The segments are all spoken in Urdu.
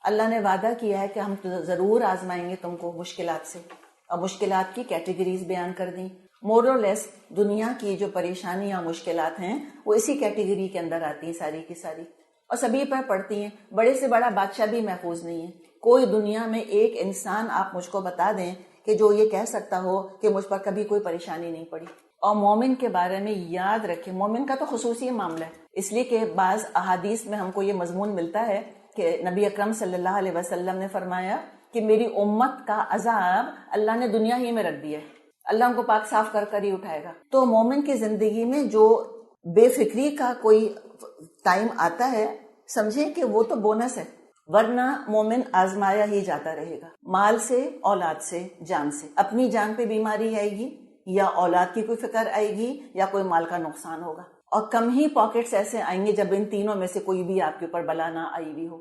اللہ نے وعدہ کیا ہے کہ ہم ضرور آزمائیں گے تم کو مشکلات سے، اور مشکلات کی کیٹیگریز بیان کر دیں. مور اور لیس دنیا کی جو پریشانیاں مشکلات ہیں وہ اسی کیٹیگری کے اندر آتی ہیں ساری کی ساری، اور سبھی پر پڑتی ہیں. بڑے سے بڑا بادشاہ بھی محفوظ نہیں ہے. کوئی دنیا میں ایک انسان آپ مجھ کو بتا دیں کہ جو یہ کہہ سکتا ہو کہ مجھ پر کبھی کوئی پریشانی نہیں پڑی. اور مومن کے بارے میں یاد رکھیں، مومن کا تو خصوصی معاملہ ہے، اس لیے کہ بعض احادیث میں ہم کو یہ مضمون ملتا ہے کہ نبی اکرم صلی اللہ علیہ وسلم نے فرمایا کہ میری امت کا عذاب اللہ نے دنیا ہی میں رکھ دیا ہے، اللہ ان کو پاک صاف کر کر ہی اٹھائے گا. تو مومن کی زندگی میں جو بے فکری کا کوئی ٹائم آتا ہے، سمجھیں کہ وہ تو بونس ہے، ورنہ مومن آزمایا ہی جاتا رہے گا، مال سے، اولاد سے، جان سے. اپنی جان پہ بیماری آئے گی، یا اولاد کی کوئی فکر آئے گی، یا کوئی مال کا نقصان ہوگا. اور کم ہی پاکٹس ایسے آئیں گے جب ان تینوں میں سے کوئی بھی آپ کے اوپر بلا نہ آئی بھی ہو.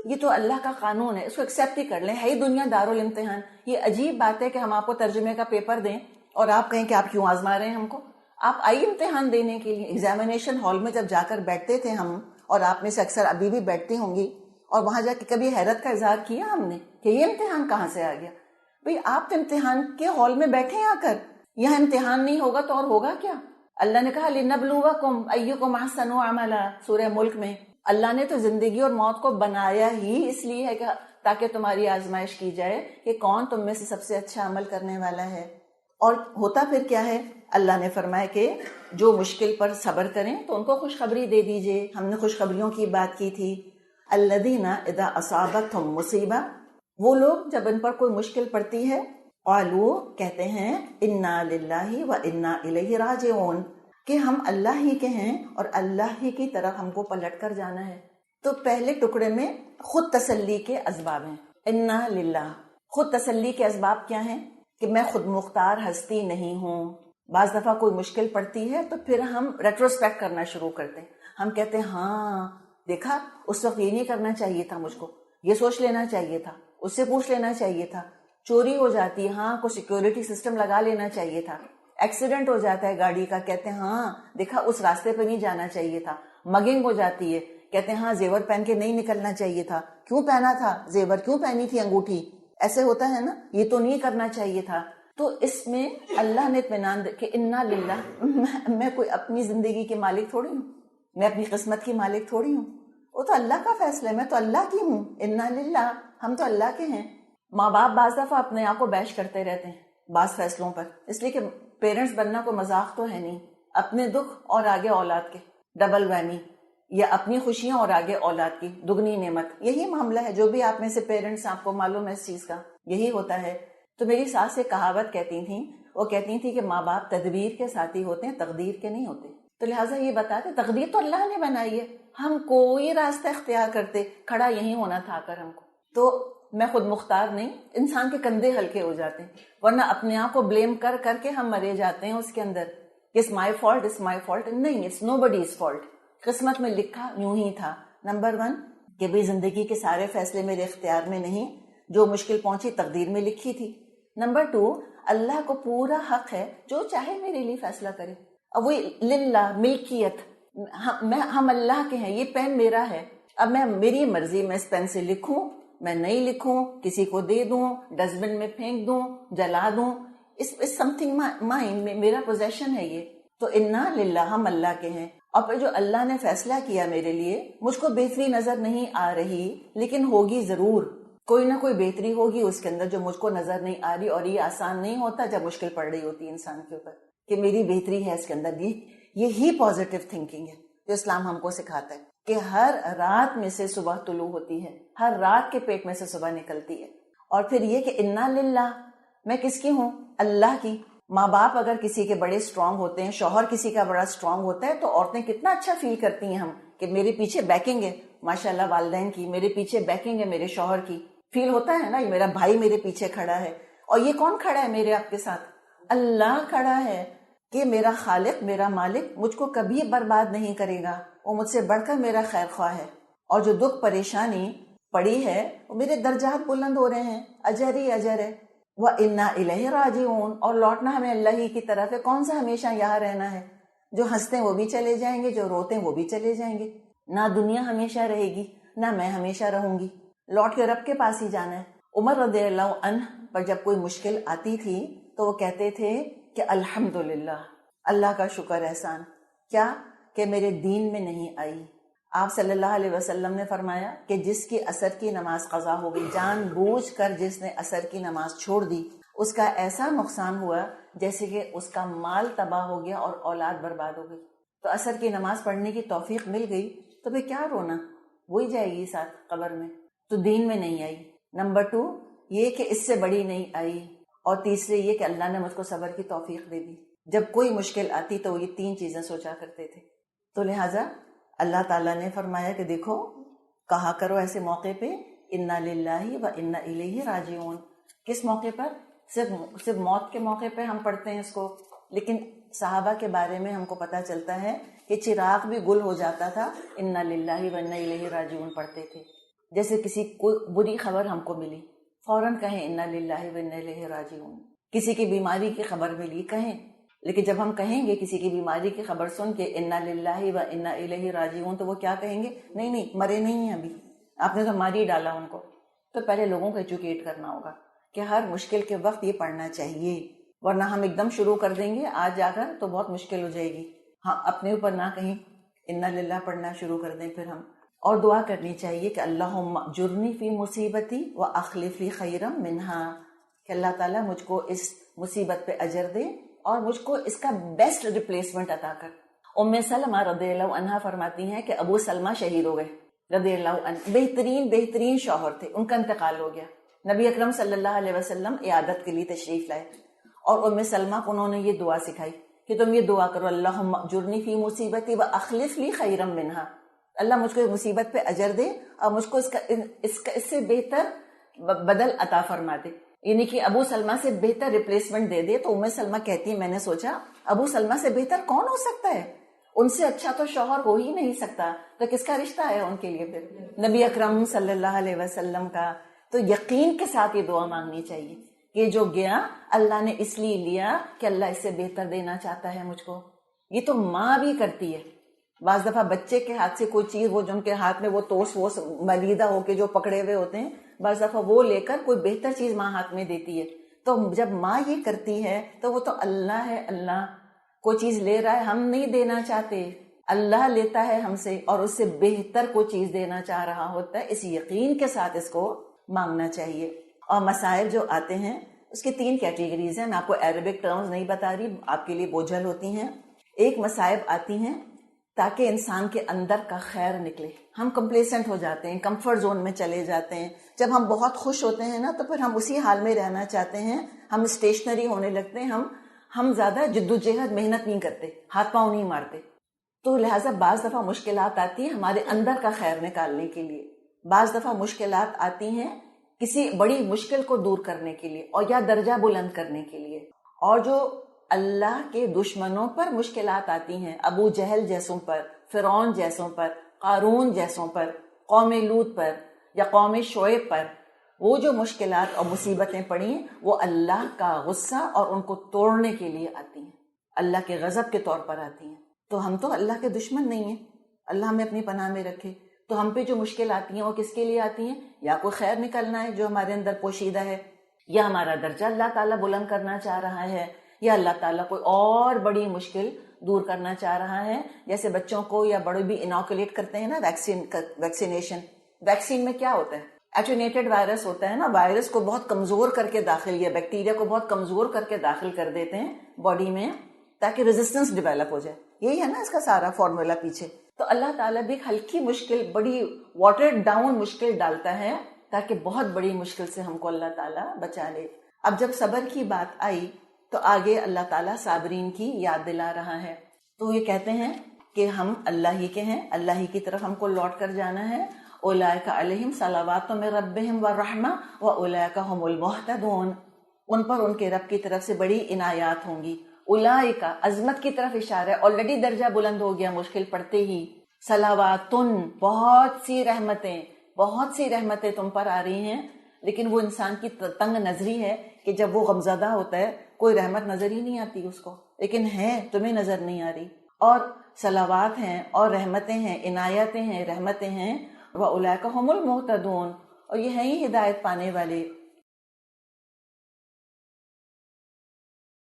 یہ تو اللہ کا قانون ہے، اس کو ایکسیپٹ ہی کر لیں. ہے ہی دنیا دارالامتحان. یہ عجیب بات ہے کہ ہم آپ کو ترجمے کا پیپر دیں اور آپ کہیں کہ آپ کیوں آزما رہے ہیں ہم کو. آپ آئی امتحان دینے کے لیے. ایگزامینیشن ہال میں جب جا کر بیٹھتے تھے ہم، اور آپ میں سے اکثر ابھی بھی بیٹھتی ہوں گی، اور وہاں جا کے کبھی حیرت کا اظہار کیا ہم نے کہ یہ امتحان کہاں سے آ گیا؟ بھئی آپ امتحان کے ہال میں بیٹھے آ کر، یہاں امتحان نہیں ہوگا تو اور ہوگا کیا؟ اللہ نے کہا لِنَبْلُوَكُمْ أَيُّكُمْ أَحْسَنُ عَمَلًا، سورہ ملک میں. اللہ نے تو زندگی اور موت کو بنایا ہی اس لیے ہے کہ تاکہ تمہاری آزمائش کی جائے کہ کون تم میں سے سب سے اچھا عمل کرنے والا ہے. اور ہوتا پھر کیا ہے؟ اللہ نے فرمایا کہ جو مشکل پر صبر کریں تو ان کو خوشخبری دے دیجئے. ہم نے خوشخبریوں کی بات کی تھی. الذین اذا اصابتہم مصیبہ، وہ لوگ جب ان پر کوئی مشکل پڑتی ہے، قالوا، کہتے ہیں، انا للہ و انا الیہ راجعون، کہ ہم اللہ ہی کے ہیں اور اللہ ہی کی طرف ہم کو پلٹ کر جانا ہے. تو پہلے ٹکڑے میں خود تسلی کے اسباب ہیں. انا للہ، خود تسلی کے اسباب کیا ہیں؟ کہ میں خود مختار ہستی نہیں ہوں. بعض دفعہ کوئی مشکل پڑتی ہے تو پھر ہم ریٹروسپیکٹ کرنا شروع کرتے ہیں. ہم کہتے ہیں ہاں دیکھا اس وقت یہ نہیں کرنا چاہیے تھا، مجھ کو یہ سوچ لینا چاہیے تھا، اس سے پوچھ لینا چاہیے تھا. چوری ہو جاتی ہے، ہاں کوئی سیکیورٹی سسٹم لگا لینا چاہیے تھا. ایکسیڈنٹ ہو جاتا ہے گاڑی کا، کہتے ہیں ہاں دیکھا اس راستے پہ نہیں جانا چاہیے تھا. مگنگ ہو جاتی ہے، کہتے ہیں ہاں زیور پہن کے نہیں نکلنا چاہیے تھا، کیوں پہنا تھا زیور، کیوں پہنی تھی انگوٹھی، ایسے ہوتا ہے نا، یہ تو نہیں کرنا چاہیے تھا. تو اس میں اللہ نے اطمینان دے کہ انا للہ، میں کوئی اپنی زندگی کے مالک تھوڑی ہوں، میں اپنی قسمت کی مالک تھوڑی ہوں، وہ تو اللہ کا فیصلہ ہے، میں تو اللہ کی ہوں. انا للہ، ہم تو اللہ کے ہیں. ماں باپ بعض دفعہ اپنے آپ کو بیش کرتے رہتے ہیں بعض فیصلوں پر، اس لیے کہ پیرنٹس بننا کوئی مذاق تو ہے نہیں. اپنے دکھ اور آگے اولاد کے ڈبل ویمی، یا اپنی خوشیاں اور آگے اولاد کی دگنی نعمت. یہی معاملہ ہے. جو بھی آپ میں سے پیرنٹس آپ کو معلوم ہے اس چیز کا، یہی ہوتا ہے. تو میری ساس ایک کہاوت کہتی تھیں، وہ کہتی تھی کہ ماں باپ تدبیر کے ساتھی ہوتے ہیں، تقدیر کے نہیں ہوتے. تو لہٰذا یہ بتاتے تقدیر تو اللہ نے بنائی ہے، ہم کوئی راستہ اختیار کرتے، کھڑا یہی ہونا تھا کر ہم کو. تو میں خود مختار نہیں، انسان کے کندھے ہلکے ہو جاتے ہیں، ورنہ اپنے آپ کو بلیم کر کر کے ہم مرے جاتے ہیں اس کے اندر. It's my fault, it's my fault. نہیں، اٹس نو بڈیز فالٹ. قسمت میں لکھا یوں ہی تھا. نمبر 1 کہ بھی زندگی کے سارے فیصلے میرے اختیار میں نہیں، جو مشکل پہنچی تقدیر میں لکھی تھی. نمبر 2 اللہ کو پورا حق ہے جو چاہے میرے لیے فیصلہ کرے. اب وہ للہ ملکیت، ہم اللہ کے ہیں، یہ پین میرا ہے، اب میں میری مرضی، میں اس پین سے لکھوں، میں نہیں لکھوں، کسی کو دے دوں، ڈسٹ بن میں پھینک دوں، جلا دوں، اس سم تھنگ مائن، میرا پوزیشن ہے یہ. تو انا للہ، ہم اللہ کے ہیں. اور پھر جو اللہ نے فیصلہ کیا میرے لیے، مجھ کو بہتری نظر نہیں آ رہی، لیکن ہوگی ضرور، کوئی نہ کوئی بہتری ہوگی اس کے اندر جو مجھ کو نظر نہیں آ رہی. اور یہ آسان نہیں ہوتا جب مشکل پڑ رہی ہوتی ہے انسان کے اوپر، کہ میری بہتری ہے اس کے اندر. یہی پازیٹیو تھنکنگ ہے جو اسلام ہم کو سکھاتا ہے کہ ہر رات میں سے صبح طلوع ہوتی ہے، ہر رات کے پیٹ میں سے صبح نکلتی ہے. اور پھر یہ کہ انا للہ، میں کس کی ہوں؟ اللہ کی. ماں باپ اگر کسی کے بڑے اسٹرانگ ہوتے ہیں، شوہر کسی کا بڑا اسٹرانگ ہوتا ہے، تو عورتیں کتنا اچھا فیل کرتی ہیں ہم کہ میرے پیچھے بیکنگ ہے، ماشاءاللہ والدین کی، میرے پیچھے بیکنگ ہے میرے شوہر کی. فیل ہوتا ہے نا، یہ میرا بھائی میرے پیچھے کھڑا ہے. اور یہ کون کھڑا ہے میرے آپ کے ساتھ؟ اللہ کھڑا ہے کہ میرا خالق، میرا مالک مجھ کو کبھی برباد نہیں کرے گا، وہ مجھ سے بڑھ کر میرا خیر خواہ ہے. اور جو دکھ پریشانی پڑی ہے وہ میرے درجات بلند ہو رہے ہیں، اجر ہی اجر ہے. وَإِنَّا إِلَيْهِ رَاجِعُونَ، اور لوٹنا ہمیں اللہ ہی کی طرف ہے. کون سا ہمیشہ یہاں رہنا ہے؟ جو ہنستے ہیں وہ بھی چلے جائیں گے، جو روتے ہیں وہ بھی چلے جائیں گے. نہ دنیا ہمیشہ رہے گی، نہ میں ہمیشہ رہوں گی. لوٹ کے رب کے پاس ہی جانا ہے. عمر رضی اللہ عنہ پر جب کوئی مشکل آتی تھی تو وہ کہتے تھے کہ الحمدللہ، اللہ کا شکر احسان، کیا کہ میرے دین میں نہیں آئی. آپ صلی اللہ علیہ وسلم نے فرمایا کہ جس کی عصر کی نماز قضا ہو گئی، جان بوجھ کر جس نے عصر کی نماز چھوڑ دی، اس کا ایسا نقصان ہوا جیسے کہ اس کا مال تباہ ہو گیا اور اولاد برباد ہو گئی. تو عصر کی نماز پڑھنے کی توفیق مل گئی تو پھر کیا رونا، وہی جائے گی ساتھ قبر میں. تو دین میں نہیں آئی. نمبر 2 یہ کہ اس سے بڑی نہیں آئی. اور تیسرے یہ کہ اللہ نے مجھ کو صبر کی توفیق دے دی. جب کوئی مشکل آتی تو وہ یہ 3 چیزیں سوچا کرتے تھے. تو لہٰذا اللہ تعالیٰ نے فرمایا کہ دیکھو، کہا کرو ایسے موقع پہ انا للہ و انا الیہ راجعون. کس موقع پر؟ صرف موت کے موقع پہ ہم پڑھتے ہیں اس کو، لیکن صحابہ کے بارے میں ہم کو پتہ چلتا ہے کہ چراغ بھی گل ہو جاتا تھا انا للہ و انا الیہ راجعون پڑھتے تھے. جیسے کسی کوئی بری خبر ہم کو ملی، فوراً کہیں انا للہ و انا الیہ راجعون. کسی کی بیماری کی خبر ملی، کہیں. لیکن جب ہم کہیں گے کسی کی بیماری کی خبر سن کے انا للہ و انا الیہ راجعون، تو وہ کیا کہیں گے؟ نہیں مرے نہیں ہیں ابھی، آپ نے تو مار ہی ڈالا ان کو. تو پہلے لوگوں کو ایجوکیٹ کرنا ہوگا کہ ہر مشکل کے وقت یہ پڑھنا چاہیے، ورنہ ہم ایک دم شروع کر دیں گے آج جا کر تو بہت مشکل ہو جائے گی. ہاں اپنے اوپر نہ کہیں انا للہ پڑھنا شروع کر دیں پھر ہم. اور دعا کرنی چاہیے کہ اللہم اجرنی فی مصیبتی و اخلف لی خیرا منہا، کہ اللہ تعالیٰ مجھ کو اس مصیبت پہ اجر دے اور مجھ کو اس کا بیسٹ ریپلیسمنٹ عطا کر. ام سلمہ رضی اللہ عنہا فرماتی ہیں کہ ابو سلمہ شہید ہو گئے رضی اللہ عنہ، بہترین شوہر تھے، ان کا انتقال ہو گیا. نبی اکرم صلی اللہ علیہ وسلم عیادت کے لیے تشریف لائے اور ام سلمہ کو انہوں نے یہ دعا سکھائی کہ تم یہ دعا کرو اللہم اجرنی فی مصیبتی و اخلف لی خیرا منہا، اللہ مجھ کو مصیبت پہ اجر دے اور مجھ کو اس سے بہتر بدل عطا فرما دے، یعنی کہ ابو سلمہ سے بہتر ریپلیسمنٹ دے دے. تو ام سلمہ کہتی ہے میں نے سوچا ابو سلمہ سے بہتر کون ہو سکتا ہے، ان سے اچھا تو شوہر ہو ہی نہیں سکتا، تو کس کا رشتہ ہے ان کے لیے پھر؟ نبی اکرم صلی اللہ علیہ وسلم کا. تو یقین کے ساتھ یہ دعا مانگنی چاہیے کہ جو گیا اللہ نے اس لیے لیا کہ اللہ اس سے بہتر دینا چاہتا ہے مجھ کو. یہ تو ماں بھی کرتی ہے. بعض دفعہ بچے کے ہاتھ سے کوئی چیز، وہ جن کے ہاتھ میں وہ توس ووس ملیدہ ہو کے جو پکڑے ہوئے ہوتے ہیں، بعض دفعہ وہ لے کر کوئی بہتر چیز ماں ہاتھ میں دیتی ہے. تو جب ماں یہ کرتی ہے تو وہ تو اللہ ہے. اللہ کوئی چیز لے رہا ہے، ہم نہیں دینا چاہتے، اللہ لیتا ہے ہم سے اور اس سے بہتر کوئی چیز دینا چاہ رہا ہوتا ہے. اس یقین کے ساتھ اس کو مانگنا چاہیے. اور مسائل جو آتے ہیں اس کی 3 کیٹیگریز ہیں. میں آپ کو عربک ٹرمز نہیں بتا رہی، آپ کے لیے بوجھل ہوتی ہیں. ایک مصائب آتی ہیں تاکہ انسان کے اندر کا خیر نکلے. ہم کمپلیسنٹ ہو جاتے ہیں، کمفرٹ زون میں چلے جاتے ہیں. جب ہم بہت خوش ہوتے ہیں نا تو پھر ہم اسی حال میں رہنا چاہتے ہیں، ہم اسٹیشنری ہونے لگتے ہیں، ہم زیادہ جدوجہد محنت نہیں کرتے، ہاتھ پاؤں نہیں مارتے. تو لہٰذا بعض دفعہ مشکلات آتی ہیں ہمارے اندر کا خیر نکالنے کے لیے. بعض دفعہ مشکلات آتی ہیں کسی بڑی مشکل کو دور کرنے کے لیے اور یا درجہ بلند کرنے کے لیے. اور جو اللہ کے دشمنوں پر مشکلات آتی ہیں، ابو جہل جیسوں پر، فرعون جیسوں پر، قارون جیسوں پر، قوم لوط پر یا قوم شعیب پر، وہ جو مشکلات اور مصیبتیں پڑی ہیں وہ اللہ کا غصہ اور ان کو توڑنے کے لیے آتی ہیں، اللہ کے غضب کے طور پر آتی ہیں. تو ہم تو اللہ کے دشمن نہیں ہیں، اللہ ہمیں اپنی پناہ میں رکھے. تو ہم پہ جو مشکل آتی ہیں وہ کس کے لیے آتی ہیں؟ یا کوئی خیر نکلنا ہے جو ہمارے اندر پوشیدہ ہے، یا ہمارا درجہ اللہ تعالیٰ بلند کرنا چاہ رہا ہے، یا اللہ تعالیٰ کوئی اور بڑی مشکل دور کرنا چاہ رہا ہے. جیسے بچوں کو یا بڑے بھی انوکولیٹ کرتے ہیں نا ویکسینیشن. ویکسین میں کیا ہوتا ہے؟ ایٹینیٹڈ وائرس ہوتا ہے نا، وائرس کو بہت کمزور کر کے داخل یا بیکٹیریا کو بہت کمزور کر کے داخل کر دیتے ہیں باڈی میں تاکہ ریزسٹنس ڈیولپ ہو جائے. یہی ہے نا اس کا سارا فارمولا پیچھے. تو اللہ تعالیٰ بھی ہلکی مشکل، بڑی واٹر ڈاؤن مشکل ڈالتا ہے تاکہ بہت بڑی مشکل سے ہم کو اللہ تعالیٰ بچا لے. اب جب صبر کی بات آئی تو آگے اللہ تعالیٰ صابرین کی یاد دلا رہا ہے. تو یہ کہتے ہیں کہ ہم اللہ ہی کے ہیں، اللہ ہی کی طرف ہم کو لوٹ کر جانا ہے. اولئک علیہم صلوات من ربہم ورحمہ واولئک هم المہتدون، ان پر ان کے رب کی طرف سے بڑی عنایات ہوں گی. اولئک عظمت کی طرف اشارہ ہے، آلریڈی درجہ بلند ہو گیا مشکل پڑتے ہی. صلواتن، بہت سی رحمتیں تم پر آ رہی ہیں. لیکن وہ انسان کی تنگ نظری ہے کہ جب وہ غمزدہ ہوتا ہے کوئی رحمت نظر ہی نہیں آتی اس کو، لیکن ہے تمہیں نظر نہیں آ رہی. اور صلوات ہیں اور رحمتیں ہیں، عنایتیں ہیں، رحمتیں ہیں. وَأُولَئِكَ هُمُ الْمُهْتَدُونَ، اور یہ ہیں ہی ہدایت پانے والے